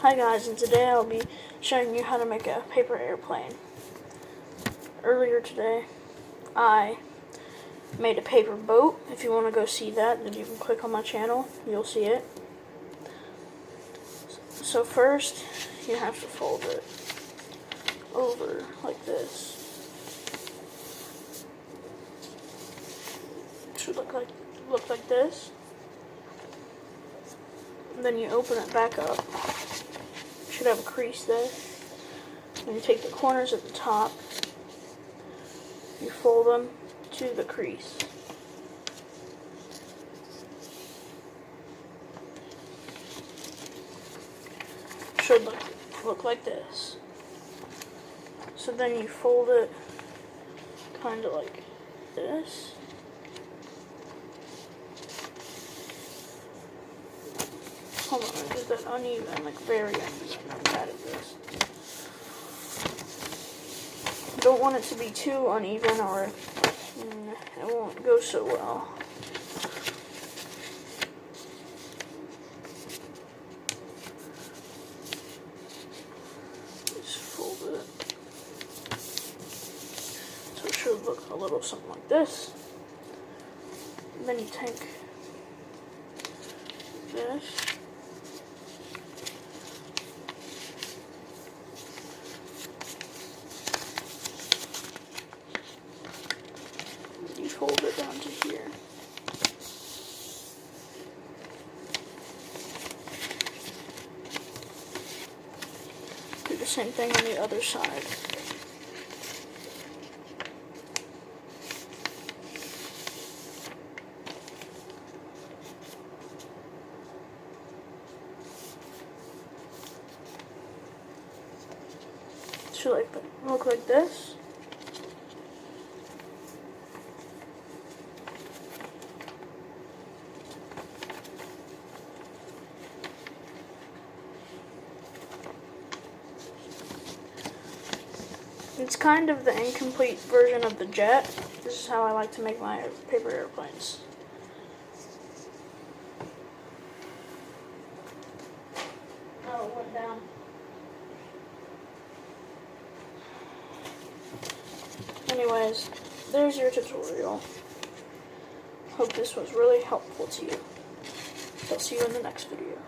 Hi guys, and today I'll be showing you how to make a paper airplane. Earlier today, I made a paper boat. If you want to go see that, then you can click on my channel. You'll see it. So first, you have to fold it over like this. It should look like this. And then you open it back up. It should have a crease there. And you take the corners at the top. You fold them to the crease. Should look like this. So then you fold it kind of like this. Hold on, is that uneven? Like very uneven. I'm bad at this. Don't want it to be too uneven or it won't go so well. Just fold it. So it should look a little something like this. And then you take this. You fold it down to here. Do the same thing on the other side. It should look like this. It's kind of the incomplete version of the jet. This is how I like to make my paper airplanes. Oh, it went down. Anyways, there's your tutorial. Hope this was really helpful to you. I'll see you in the next video.